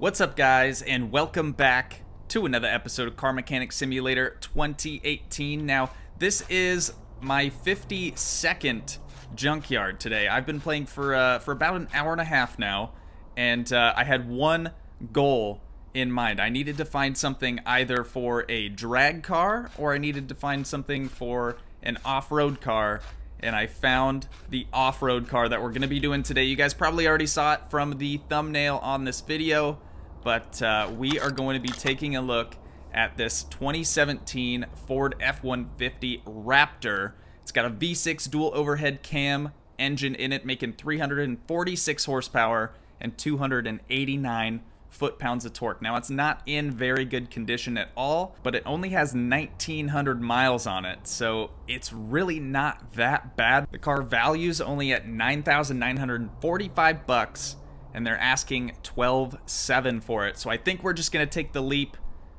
What's up, guys, and welcome back to another episode of Car Mechanic Simulator 2018. Now, this is my 52nd Junkyard today. I've been playing for about an hour and a half now, and I had one goal in mind. I needed to find something either for a drag car, or I needed to find something for an off-road car, and I found the off-road car that we're going to be doing today. You guys probably already saw it from the thumbnail on this video, but we are going to be taking a look at this 2017 Ford F-150 RAPTOR. It's got a V6 dual overhead cam engine in it, making 346 horsepower and 289 foot-pounds of torque. Now, it's not in very good condition at all, but it only has 1,900 miles on it, so it's really not that bad. The car value's only at $9,945, and they're asking $12,700 for it. So I think we're just gonna take the leap,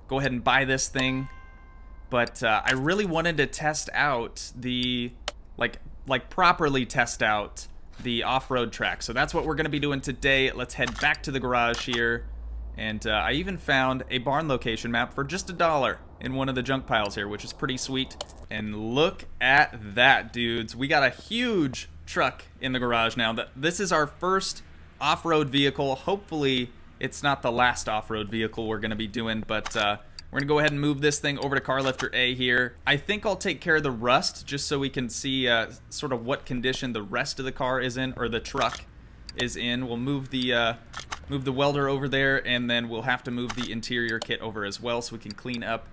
go ahead and buy this thing. But I really wanted to test out the, like properly test out the off-road track. So that's what we're gonna be doing today. Let's head back to the garage here. And I even found a barn location map for just $1 in one of the junk piles here, which is pretty sweet. And look at that, dudes. We got a huge truck in the garage now. This is our first off-road vehicle. Hopefully it's not the last off-road vehicle we're going to be doing, but we're going to go ahead and move this thing over to car lifter A here. I think I'll take care of the rust just so we can see sort of what condition the rest of the car is in, or the truck is in. We'll move the welder over there, and then we'll have to move the interior kit over as well so we can clean up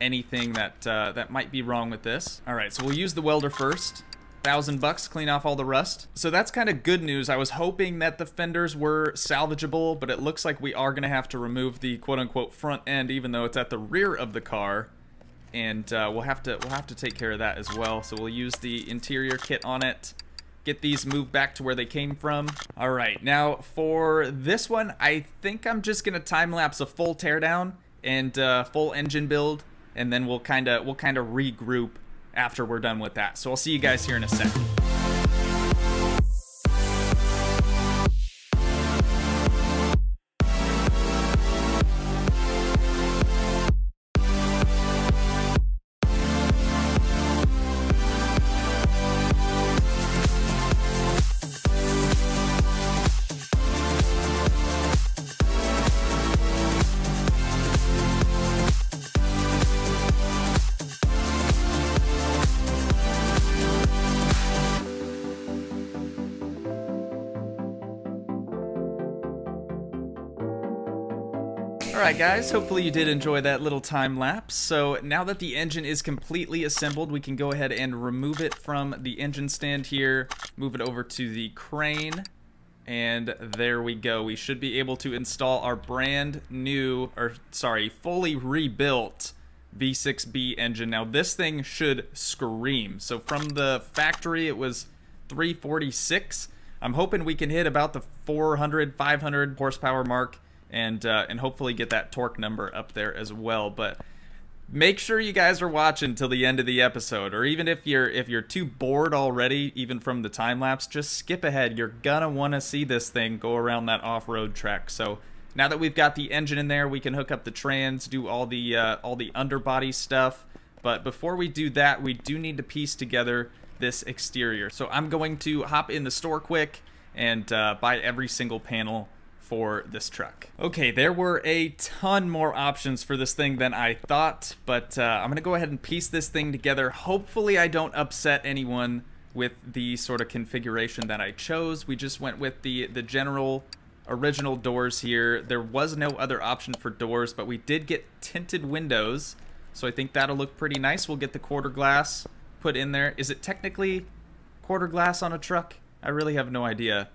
anything that that might be wrong with this. All right, so we'll use the welder first. $1,000 clean off all the rust. So that's kind of good news. I was hoping that the fenders were salvageable, but it looks like we are going to have to remove the quote-unquote front end, even though it's at the rear of the car, and we'll have to take care of that as well. So we'll use the interior kit on it, get these moved back to where they came from. All right, now for this one, I think I'm just gonna time lapse a full teardown and full engine build, and then we'll kind of regroup after we're done with that. So I'll see you guys here in a second. Alright guys, hopefully you did enjoy that little time lapse. So now that the engine is completely assembled, we can go ahead and remove it from the engine stand here, move it over to the crane, and there we go. We should be able to install our brand new, fully rebuilt V6B engine. Now this thing should scream. So from the factory it was 346. I'm hoping we can hit about the 400, 500 horsepower mark, and hopefully get that torque number up there as well. But make sure you guys are watching till the end of the episode, or even if you're too bored already, even from the time lapse, just skip ahead. You're gonna want to see this thing go around that off-road track. So now that we've got the engine in there, we can hook up the trans, do all the underbody stuff. But before we do that, we do need to piece together this exterior. So I'm going to hop in the store quick and buy every single panel for this truck. Okay, there were a ton more options for this thing than I thought, but I'm gonna go ahead and piece this thing together. Hopefully I don't upset anyone with the sort of configuration that I chose. We just went with the general original doors here. There was no other option for doors, but we did get tinted windows, so I think that'll look pretty nice. We'll get the quarter glass put in there. Is it technically quarter glass on a truck? I really have no idea.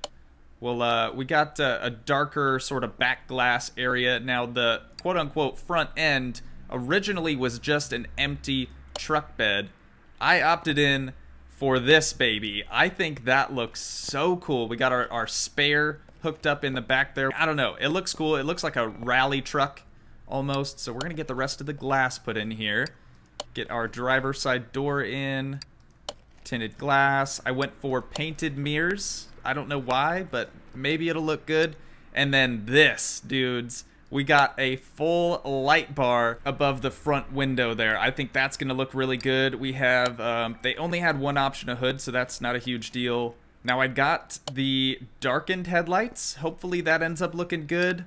Well, we got a darker sort of back glass area. Now, the quote-unquote front end originally was just an empty truck bed. I opted in for this baby. I think that looks so cool. We got our spare hooked up in the back there. I don't know. It looks cool. It looks like a rally truck almost. So we're going to get the rest of the glass put in here. Get our driver's side door in. Tinted glass. I went for painted mirrors. I don't know why, but maybe it'll look good. And then this, dudes. We got a full light bar above the front window there. I think that's going to look really good. We have, they only had one option of hood, so that's not a huge deal. Now I got the darkened headlights. Hopefully that ends up looking good.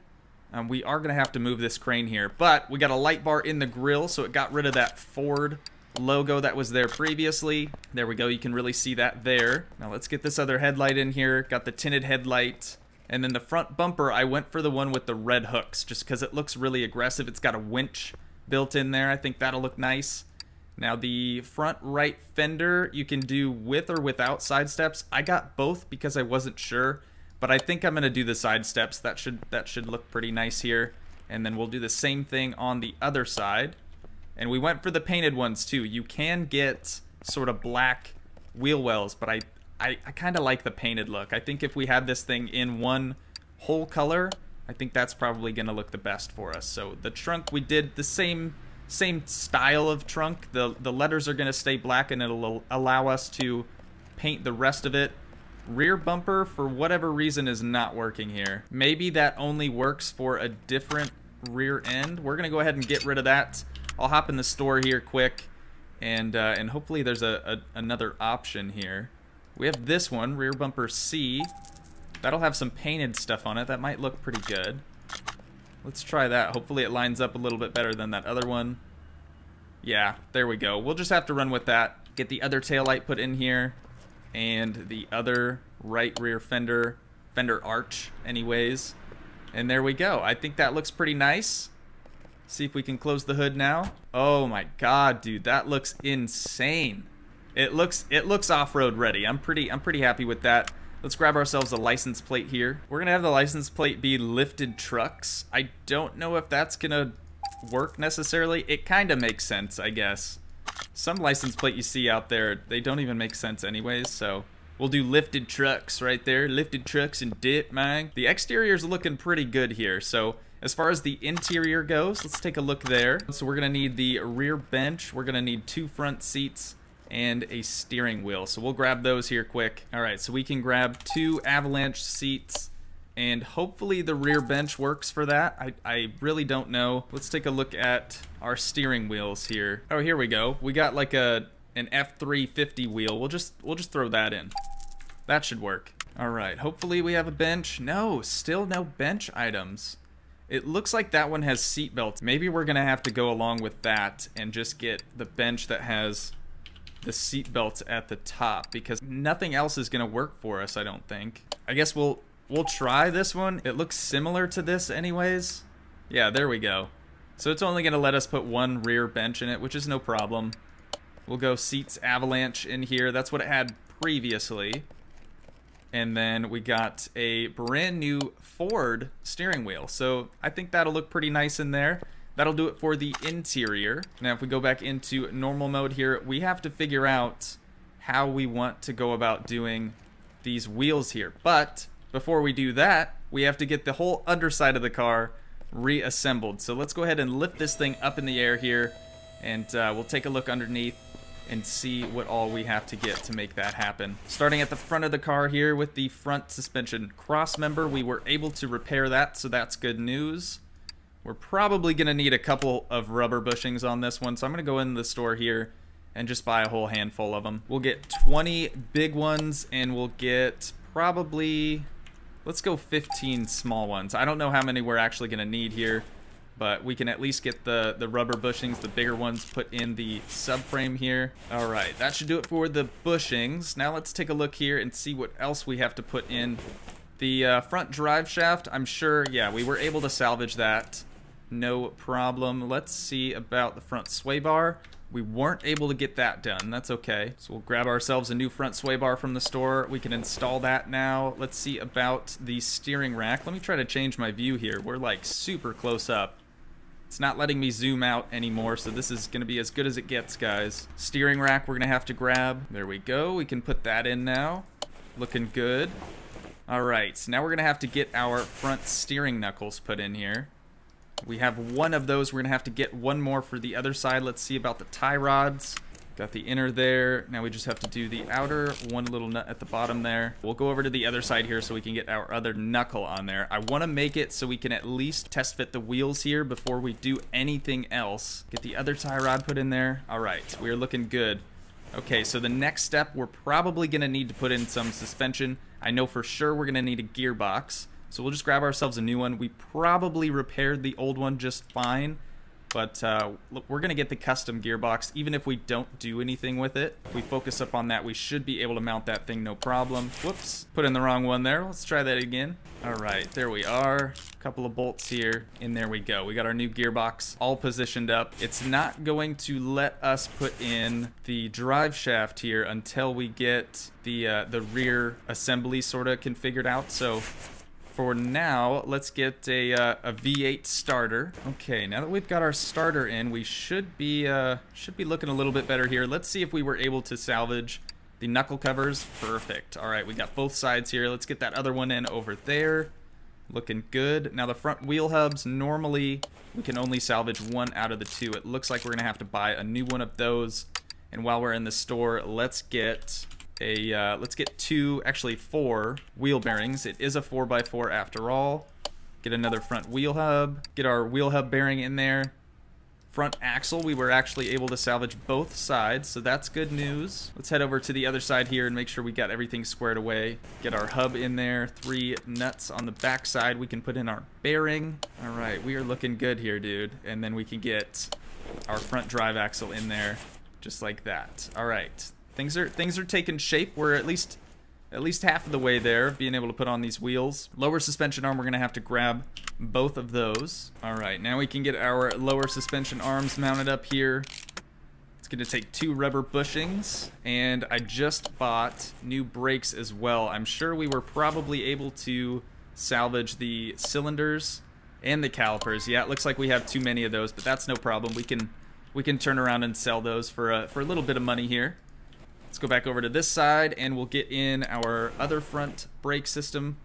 We are going to have to move this crane here, but we got a light bar in the grill, so it got rid of that Ford logo that was there previously. There we go. You can really see that there. Now let's get this other headlight in here. Got the tinted headlight. And then the front bumper, I went for the one with the red hooks just because it looks really aggressive. It's got a winch built in there. I think that'll look nice. Now the front right fender, you can do with or without side steps. I got both because I wasn't sure, but I think I'm going to do the side steps. That should look pretty nice here. And then we'll do the same thing on the other side. And we went for the painted ones too. You can get sort of black wheel wells, but I kind of like the painted look. I think if we had this thing in one whole color, I think that's probably going to look the best for us. So the trunk, we did the same style of trunk. The letters are going to stay black, and it'll allow us to paint the rest of it. Rear bumper, for whatever reason, is not working here. Maybe that only works for a different rear end. We're going to go ahead and get rid of that. I'll hop in the store here quick, and hopefully there's another option here. We have this one, rear bumper C. That'll have some painted stuff on it. That might look pretty good. Let's try that. Hopefully it lines up a little bit better than that other one. Yeah, there we go. We'll just have to run with that. Get the other taillight put in here. And the other right rear fender arch anyways. And there we go. I think that looks pretty nice. See if we can close the hood now. Oh my god, dude. That looks insane. It looks off-road ready. I'm pretty happy with that. Let's grab ourselves a license plate here. We're gonna have the license plate be lifted trucks. I don't know if that's gonna work necessarily. It kind of makes sense, I guess. Some license plate you see out there, they don't even make sense anyways, so we'll do lifted trucks right there. Lifted trucks and dip, man. The exterior's looking pretty good here, so as far as the interior goes, let's take a look there. So we're gonna need the rear bench. We're gonna need 2 front seats and a steering wheel. So we'll grab those here quick. All right, so we can grab 2 avalanche seats, and hopefully the rear bench works for that. I really don't know. Let's take a look at our steering wheels here. Oh, here we go. We got like an F-350 wheel. We'll just throw that in. That should work. All right, hopefully we have a bench. No, still no bench items. It looks like that one has seat belts. Maybe we're gonna have to go along with that and just get the bench that has the seat belts at the top, because nothing else is gonna work for us, I don't think. I guess we'll try this one. It looks similar to this anyways. Yeah, there we go. So it's only gonna let us put 1 rear bench in it, which is no problem. We'll go seats avalanche in here. That's what it had previously. And then we got a brand new Ford steering wheel. So I think that'll look pretty nice in there. That'll do it for the interior. Now, if we go back into normal mode here, we have to figure out how we want to go about doing these wheels here. But before we do that, we have to get the whole underside of the car reassembled. So let's go ahead and lift this thing up in the air here, and we'll take a look underneath and see what all we have to get to make that happen. Starting at the front of the car here with the front suspension cross member, we were able to repair that, so that's good news. We're probably going to need a couple of rubber bushings on this one, so I'm going to go in the store here and just buy a whole handful of them. We'll get 20 big ones, and we'll get probably, let's go 15 small ones. I don't know how many we're actually going to need here, but we can at least get the rubber bushings, the bigger ones, put in the subframe here. All right, that should do it for the bushings. Now let's take a look here and see what else we have to put in. The front drive shaft, I'm sure, yeah, we were able to salvage that. No problem. Let's see about the front sway bar. We weren't able to get that done. That's okay. So we'll grab ourselves a new front sway bar from the store. We can install that now. Let's see about the steering rack. Let me try to change my view here. We're like super close up. It's not letting me zoom out anymore, so this is going to be as good as it gets, guys. Steering rack we're going to have to grab. There we go. We can put that in now. Looking good. All right, so now we're going to have to get our front steering knuckles put in here. We have one of those. We're going to have to get one more for the other side. Let's see about the tie rods. Got the inner there. Now we just have to do the outer, one little nut at the bottom there. We'll go over to the other side here so we can get our other knuckle on there. I want to make it so we can at least test fit the wheels here before we do anything else. Get the other tie rod put in there. All right, we're looking good. Okay, so the next step, we're probably going to need to put in some suspension. I know for sure we're going to need a gearbox. So we'll just grab ourselves a new one. We probably repaired the old one just fine. But look, we're going to get the custom gearbox, even if we don't do anything with it. If we focus up on that, we should be able to mount that thing no problem. Whoops, put in the wrong one there. Let's try that again. All right, there we are. A couple of bolts here, and there we go. We got our new gearbox all positioned up. It's not going to let us put in the drive shaft here until we get the rear assembly sort of configured out. So for now, let's get a V8 starter. Okay, now that we've got our starter in, we should be looking a little bit better here. Let's see if we were able to salvage the knuckle covers. Perfect. All right, we got both sides here. Let's get that other one in over there. Looking good. Now the front wheel hubs, normally we can only salvage one out of the two. It looks like we're gonna have to buy a new one of those. And while we're in the store, let's get two, actually 4 wheel bearings. It is a 4x4 after all. Get another front wheel hub. Get our wheel hub bearing in there. Front axle, we were actually able to salvage both sides, so that's good news. Let's head over to the other side here and make sure we got everything squared away. Get our hub in there. 3 nuts on the back side. We can put in our bearing. All right, we are looking good here, dude. And then we can get our front drive axle in there, just like that. All right. Things are taking shape. We're at least half of the way there, being able to put on these wheels. Lower suspension arm, we're gonna have to grab both of those. All right, now we can get our lower suspension arms mounted up here. It's gonna take 2 rubber bushings, and I just bought new brakes as well. I'm sure we were probably able to salvage the cylinders and the calipers. Yeah, it looks like we have too many of those, but that's no problem. We can turn around and sell those for a little bit of money here. Let's go back over to this side and we'll get in our other front brake system.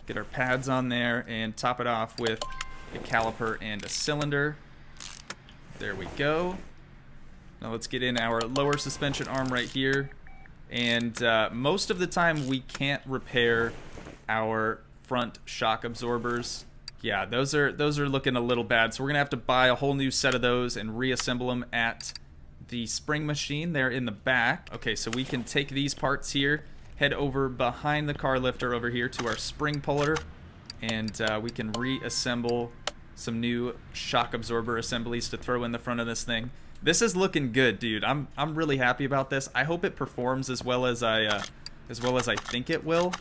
Get our pads on there and top it off with a caliper and a cylinder. There we go. Now let's get in our lower suspension arm right here. And most of the time we can't repair our front shock absorbers. Yeah, those are looking a little bad. So we're gonna have to buy a whole new set of those and reassemble them at the spring machine there in the back. Okay, so we can take these parts here, head over behind the car lifter over here to our spring puller, and we can reassemble some new shock absorber assemblies to throw in the front of this thing. This is looking good, dude. I'm really happy about this. I hope it performs as well as I think it will,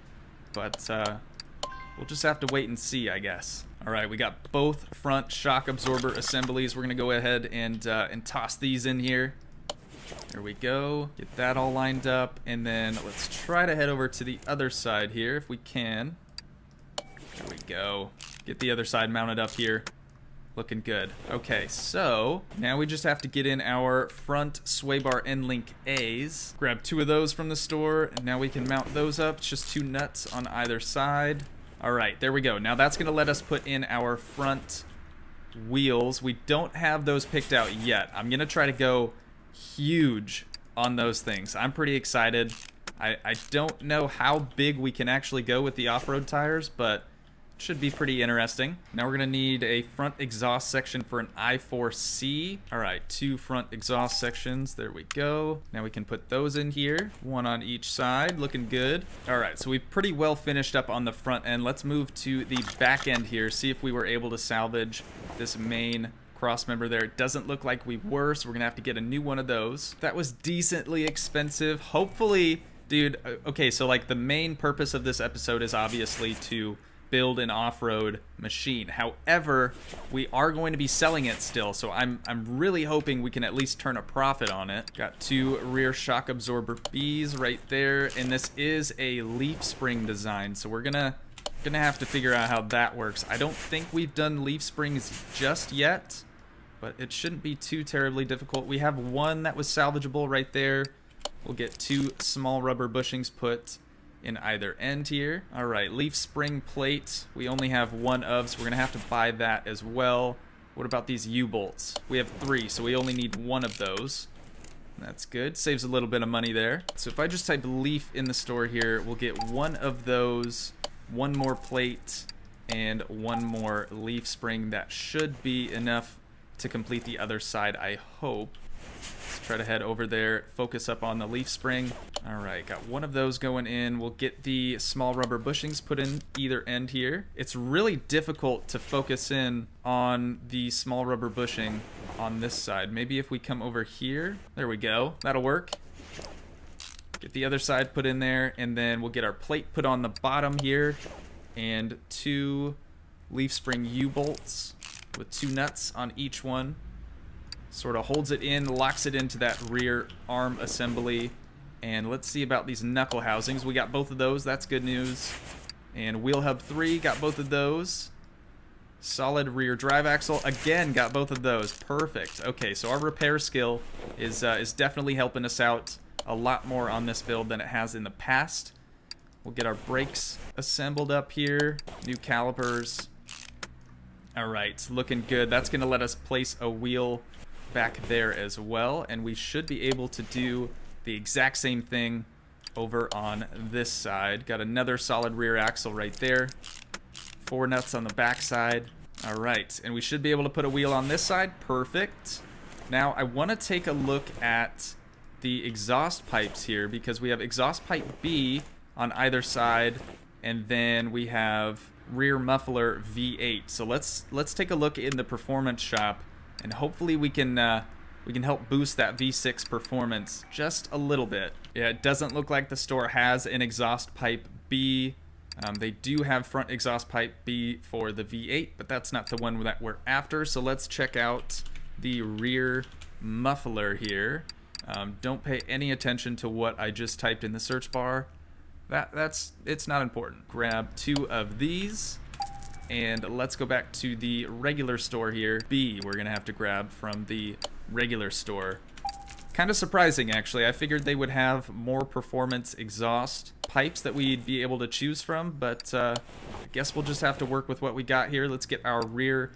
but we'll just have to wait and see, I guess. All right, we got both front shock absorber assemblies. We're gonna go ahead and toss these in here. There we go. Get that all lined up, and then let's try to head over to the other side here if we can. There we go. Get the other side mounted up here. Looking good. Okay, so now we just have to get in our front sway bar end link A's. Grab 2 of those from the store, and now we can mount those up. It's just 2 nuts on either side. All right, there we go. Now that's gonna let us put in our front wheels. We don't have those picked out yet. I'm gonna try to go huge on those things. I'm pretty excited. I don't know how big we can actually go with the off-road tires, but it should be pretty interesting. Now we're gonna need a front exhaust section for an i4C. All right, 2 front exhaust sections. There we go. Now we can put those in here, 1 on each side. Looking good. All right, so we pretty well finished up on the front end. Let's move to the back end here, see if we were able to salvage this main cross member there. It doesn't look like we were, so we're gonna have to get a new one of those. That was decently expensive. Hopefully, dude, okay, so like the main purpose of this episode is obviously to build an off-road machine. However, we are going to be selling it still, so I'm really hoping we can at least turn a profit on it. Got 2 rear shock absorber Bs right there, and this is a leaf spring design, so we're gonna have to figure out how that works. I don't think we've done leaf springs just yet, but it shouldn't be too terribly difficult. We have 1 that was salvageable right there. We'll get 2 small rubber bushings put in either end here. All right, leaf spring plate. We only have 1 of, so we're gonna have to buy that as well. What about these U-bolts? We have 3, so we only need 1 of those. That's good. Saves a little bit of money there. So if I just type leaf in the store here, we'll get one of those, one more plate, and one more leaf spring. That should be enough to complete the other side, I hope. Let's try to head over there, focus up on the leaf spring. All right, got one of those going in. We'll get the small rubber bushings put in either end here. It's really difficult to focus in on the small rubber bushing on this side. Maybe if we come over here, there we go, that'll work. Get the other side put in there, and then we'll get our plate put on the bottom here, and 2 leaf spring U-bolts with 2 nuts on each one. Sort of holds it in, locks it into that rear arm assembly. And let's see about these knuckle housings. We got both of those, that's good news. And wheel hub 3, got both of those. Solid rear drive axle, again, got both of those. Perfect. Okay, so our repair skill is definitely helping us out a lot more on this build than it has in the past. We'll get our brakes assembled up here, new calipers. All right, looking good. That's gonna let us place a wheel back there as well, and we should be able to do the exact same thing over on this side. Got another solid rear axle right there. 4 nuts on the back side. All right, and we should be able to put a wheel on this side. Perfect. Now I want to take a look at the exhaust pipes here, because we have exhaust pipe B on either side, and then we have rear muffler V8. So let's take a look in the performance shop, and hopefully we can help boost that V6 performance just a little bit. Yeah, it doesn't look like the store has an exhaust pipe B. They do have front exhaust pipe B for the V8, but that's not the one that we're after. So let's check out the rear muffler here. Don't pay any attention to what I just typed in the search bar. It's not important. Grab 2 of these, and let's go back to the regular store here. B, we're gonna have to grab from the regular store. Kind of surprising, actually. I figured they would have more performance exhaust pipes that we'd be able to choose from, but I guess we'll just have to work with what we got here. Let's get our rear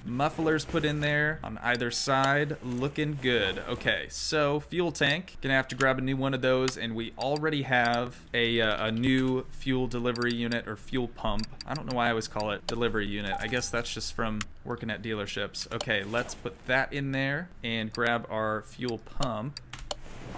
mufflers put in there on either side. Looking good. Okay, so fuel tank. Gonna have to grab a new one of those, and we already have a new fuel delivery unit, or fuel pump. I don't know why I always call it delivery unit. I guess that's just from working at dealerships. Okay, let's put that in there and grab our fuel pump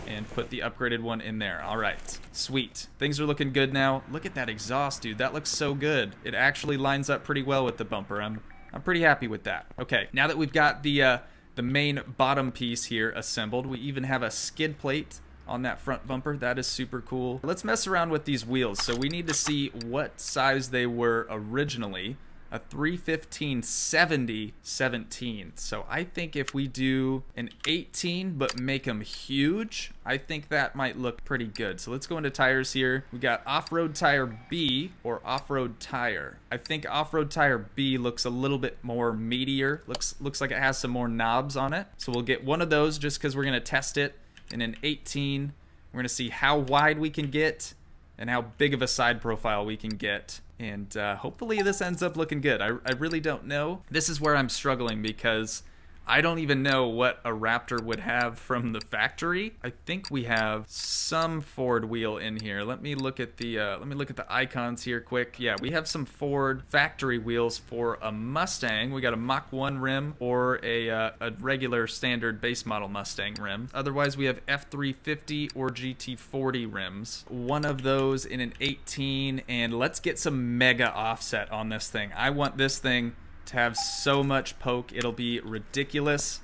and put the upgraded one in there. All right, sweet. Things are looking good now. Look at that exhaust, dude. That looks so good. It actually lines up pretty well with the bumper. I'm pretty happy with that. Okay, now that we've got the main bottom piece here assembled, we even have a skid plate on that front bumper. That is super cool. Let's mess around with these wheels. So we need to see what size they were originally. A 315/70/17. So I think if we do an 18 but make them huge, I think that might look pretty good. So let's go into tires here. We got off-road tire B or off-road tire. I think off-road tire B looks a little bit more meatier. Looks like it has some more knobs on it. So we'll get one of those just because we're gonna test it in an 18. We're gonna see how wide we can get and how big of a side profile we can get. And hopefully this ends up looking good. I really don't know. This is where I'm struggling, because I don't even know what a Raptor would have from the factory. I think we have some Ford wheel in here. Let me look at the icons here quick. Yeah, we have some Ford factory wheels for a Mustang. We got a Mach 1 rim or a regular standard base model Mustang rim. Otherwise, we have F-350 or GT40 rims. One of those in an 18, and let's get some mega offset on this thing. I want this thing to have so much poke, it'll be ridiculous.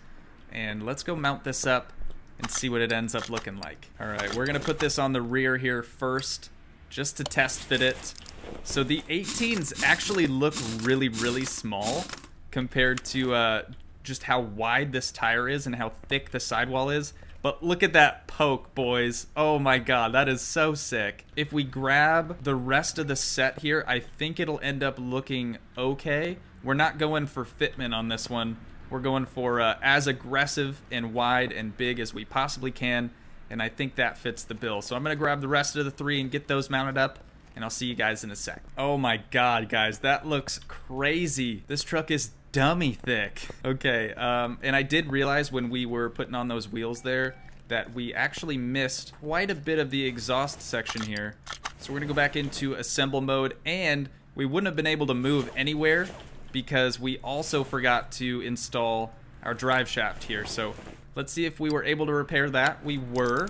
And let's go mount this up and see what it ends up looking like. All right, we're gonna put this on the rear here first, just to test fit it. So the 18s actually look really, really small compared to just how wide this tire is and how thick the sidewall is. But look at that poke, boys. Oh my god, that is so sick. If we grab the rest of the set here, I think it'll end up looking okay. We're not going for fitment on this one. We're going for as aggressive and wide and big as we possibly can, and I think that fits the bill. So I'm gonna grab the rest of the 3 and get those mounted up, and I'll see you guys in a sec. Oh my god, guys, that looks crazy. This truck is dummy thick. Okay, and I did realize when we were putting on those wheels there that we actually missed quite a bit of the exhaust section here. So we're gonna go back into assemble mode, and we wouldn't have been able to move anywhere because we also forgot to install our drive shaft here. So let's see if we were able to repair that. We were,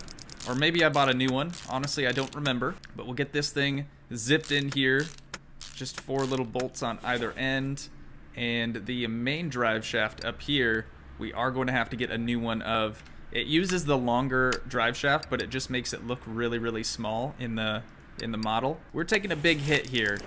or maybe I bought a new one. Honestly, I don't remember, but we'll get this thing zipped in here. Just 4 little bolts on either end, and the main drive shaft up here, we are going to have to get a new one of. It uses the longer drive shaft, but it just makes it look really, really small in the model. We're taking a big hit here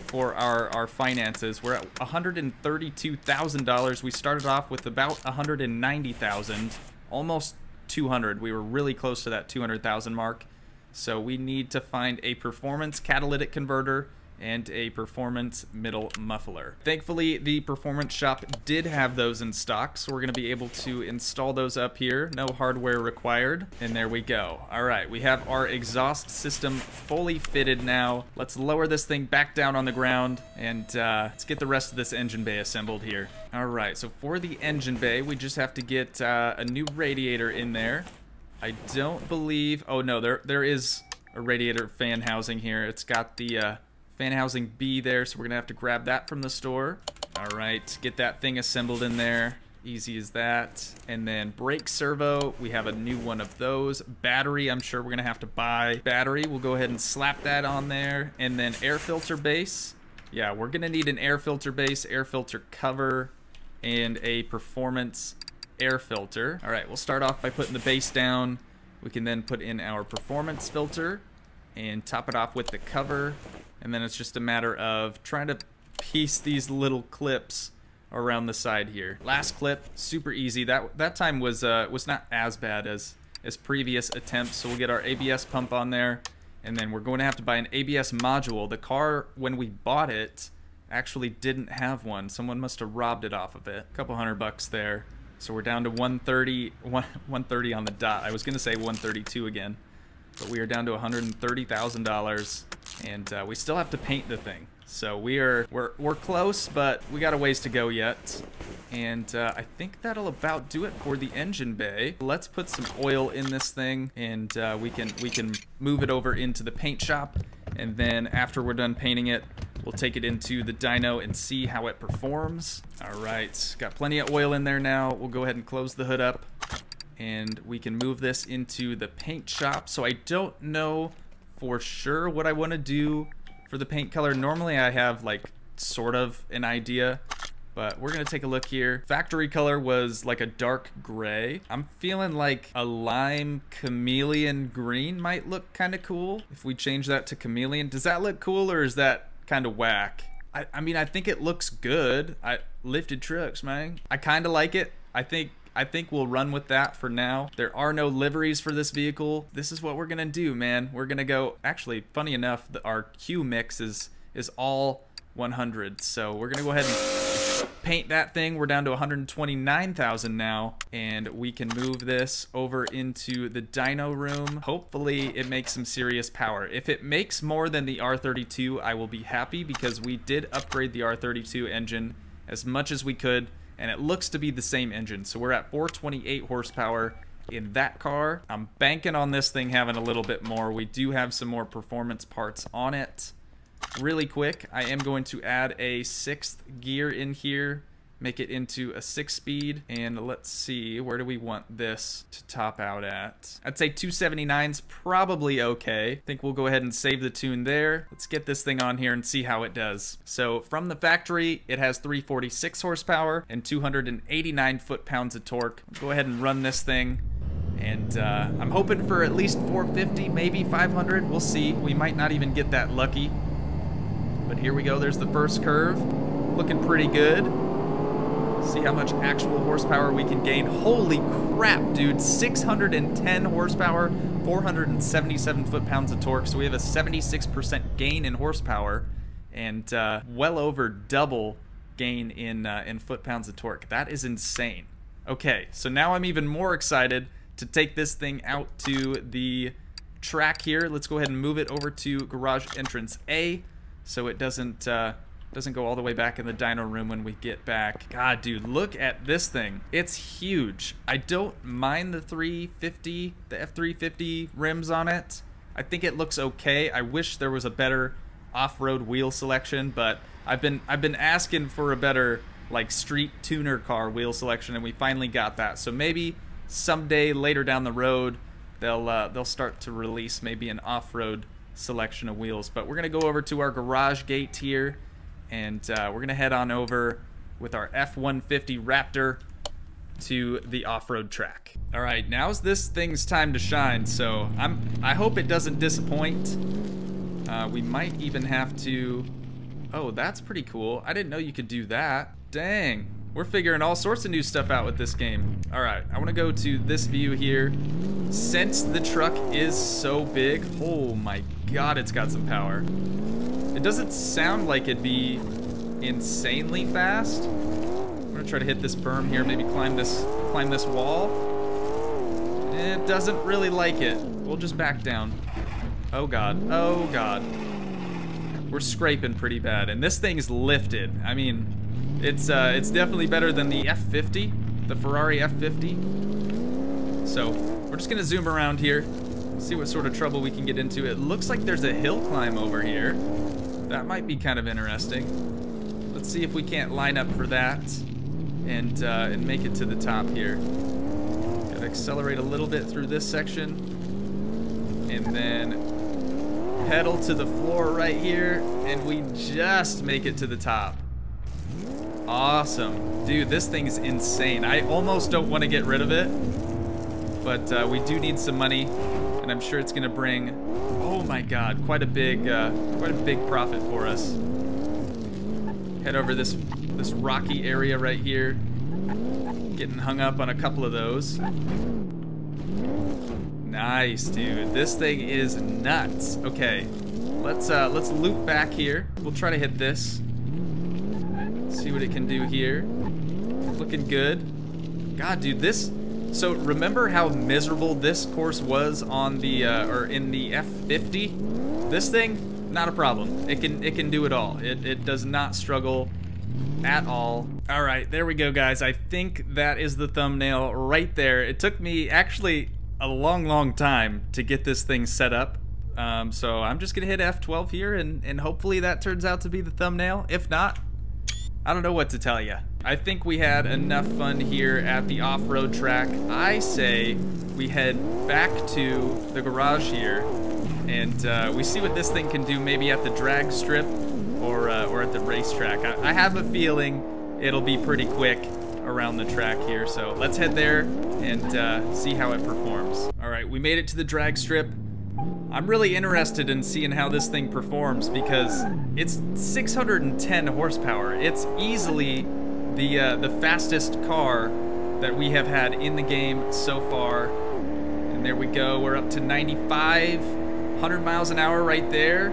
for our finances. We're at $132,000. We started off with about $190,000, almost 200. We were really close to that 200,000 mark. So we need to find a performance catalytic converter and a performance middle muffler. Thankfully, the performance shop did have those in stock, so we're gonna be able to install those up here. No hardware required, and there we go. All right, we have our exhaust system fully fitted now. Let's lower this thing back down on the ground, and let's get the rest of this engine bay assembled here. All right, so for the engine bay, we just have to get a new radiator in there. I don't believe, oh no, there is a radiator fan housing here. It's got the fan housing B there, so we're gonna have to grab that from the store. All right, get that thing assembled in there. Easy as that. And then brake servo, we have a new one of those. Battery, I'm sure we're gonna have to buy. Battery, we'll go ahead and slap that on there. And then air filter base. Yeah, we're gonna need an air filter base, air filter cover, and a performance air filter. All right, we'll start off by putting the base down. We can then put in our performance filter and top it off with the cover. And then it's just a matter of trying to piece these little clips around the side here. Last clip, super easy. That time was not as bad as previous attempts. So we'll get our ABS pump on there, and then we're going to have to buy an ABS module. The car, when we bought it, actually didn't have one. Someone must have robbed it off of it. A couple $100 there. So we're down to 130 on the dot. I was gonna say 132 again, but we are down to $130,000, and we still have to paint the thing. So we're close, but we got a ways to go yet. And I think that'll about do it for the engine bay. Let's put some oil in this thing, and we can move it over into the paint shop. And then after we're done painting it, we'll take it into the dyno and see how it performs. All right, got plenty of oil in there now. We'll go ahead and close the hood up, and we can move this into the paint shop. So I don't know for sure what I want to do for the paint color. Normally I have like sort of an idea, but we're gonna take a look here. Factory color was like a dark gray. I'm feeling like a lime chameleon green might look kind of cool if we change that to chameleon. Does that look cool, or is that kind of whack? I mean, I think it looks good. Lifted trucks, man. I kind of like it. I think we'll run with that for now. There are no liveries for this vehicle. This is what we're gonna do, man. We're gonna go, actually, funny enough, our Q mix is all 100. So we're gonna go ahead and paint that thing. We're down to 129,000 now, and we can move this over into the dyno room. Hopefully it makes some serious power. If it makes more than the R32, I will be happy, because we did upgrade the R32 engine as much as we could, and it looks to be the same engine. So we're at 428 horsepower in that car. I'm banking on this thing having a little bit more. We do have some more performance parts on it. Really quick, I am going to add a 6th gear in here, make it into a 6-speed, and let's see, where do we want this to top out at? I'd say 279's probably okay. I think we'll go ahead and save the tune there. Let's get this thing on here and see how it does. So from the factory, it has 346 horsepower and 289 foot-pounds of torque. I'll go ahead and run this thing, and I'm hoping for at least 450, maybe 500. We'll see. We might not even get that lucky. But here we go, there's the first curve. Looking pretty good. See how much actual horsepower we can gain. Holy crap, dude. 610 horsepower, 477 foot-pounds of torque. So we have a 76% gain in horsepower, and well over double gain in foot-pounds of torque. That is insane. Okay, so now I'm even more excited to take this thing out to the track here. Let's go ahead and move it over to garage entrance A, so it doesn't Doesn't go all the way back in the dyno room when we get back. God, dude, look at this thing. It's huge. I don't mind the 350, the F-350 rims on it. I think it looks okay. I wish there was a better off-road wheel selection, but I've been asking for a better like street tuner car wheel selection, and we finally got that. So maybe someday later down the road they'll start to release maybe an off-road selection of wheels. But we're gonna go over to our garage gate here, and we're gonna head on over with our F-150 RAPTOR to the off-road track. All right, now's this thing's time to shine. So I hope it doesn't disappoint. We might even have to. Oh, that's pretty cool. I didn't know you could do that. Dang, we're figuring all sorts of new stuff out with this game. All right, I want to go to this view here. Since the truck is so big, oh my God, it's got some power. It doesn't sound like it'd be insanely fast. I'm gonna try to hit this berm here, maybe climb this wall. It doesn't really like it. We'll just back down. Oh God, oh God. We're scraping pretty bad, and this thing's lifted. I mean, it's definitely better than the F-50, the Ferrari F-50. So we're just gonna zoom around here, see what sort of trouble we can get into. It looks like there's a hill climb over here. That might be kind of interesting. Let's see if we can't line up for that and make it to the top here. Gotta accelerate a little bit through this section, and then pedal to the floor right here, and we just make it to the top. Awesome. Dude, this thing is insane. I almost don't want to get rid of it, but we do need some money, and I'm sure it's gonna bring, oh my God, quite a big profit for us. Head over this rocky area right here. Getting hung up on a couple of those. Nice, dude. This thing is nuts. Okay, let's loop back here. We'll try to hit this. See what it can do here. Looking good. God, dude, this. So remember how miserable this course was on the or in the F-50? This thing, not a problem. It can do it all. It does not struggle at all. All right, there we go, guys. I think that is the thumbnail right there. It took me actually a long time to get this thing set up. So I'm just gonna hit F12 here, and hopefully that turns out to be the thumbnail. If not, I don't know what to tell you. I think we had enough fun here at the off-road track. I say we head back to the garage here, and we see what this thing can do maybe at the drag strip or at the racetrack. I have a feeling it'll be pretty quick around the track here, so let's head there and see how it performs. All right, we made it to the drag strip. I'm really interested in seeing how this thing performs because it's 610 horsepower. It's easily the fastest car that we have had in the game so far. And there we go, we're up to 95, 100 miles an hour right there.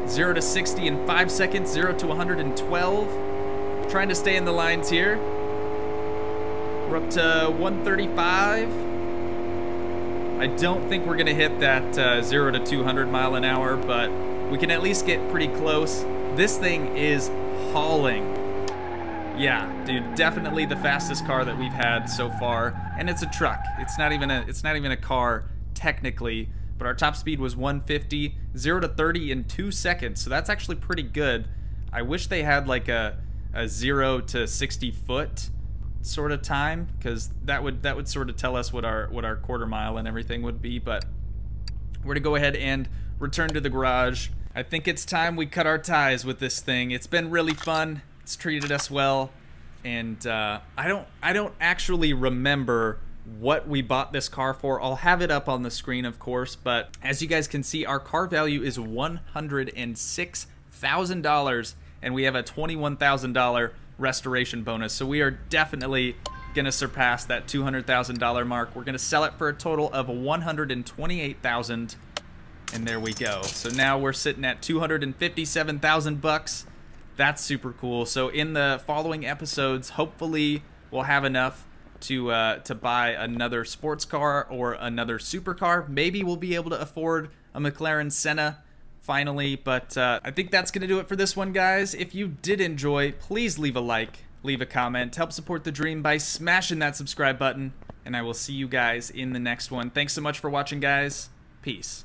0 to 60 in 5 seconds, 0 to 112. Trying to stay in the lines here. We're up to 135. I don't think we're gonna hit that 0 to 200 mile an hour, but we can at least get pretty close. This thing is hauling. Yeah, dude, definitely the fastest car that we've had so far, and it's a truck. It's not even a car technically, but our top speed was 150, 0 to 30 in 2 seconds, so that's actually pretty good. I wish they had like a 0 to 60 foot sort of time, because that would sort of tell us what our quarter mile and everything would be. But we're gonna go ahead and return to the garage. I think it's time we cut our ties with this thing. It's been really fun. It's treated us well, and I don't actually remember what we bought this car for. I'll have it up on the screen, of course, but as you guys can see, our car value is $106,000, and we have a $21,000 restoration bonus, so we are definitely gonna surpass that $200,000 mark. We're gonna sell it for a total of $128,000, and there we go. So now we're sitting at $257,000 bucks. That's super cool. So in the following episodes, hopefully we'll have enough to buy another sports car or another supercar. Maybe we'll be able to afford a McLaren Senna, finally. But I think that's going to do it for this one, guys. If you did enjoy, please leave a like, leave a comment, help support the dream by smashing that subscribe button, and I will see you guys in the next one. Thanks so much for watching, guys. Peace.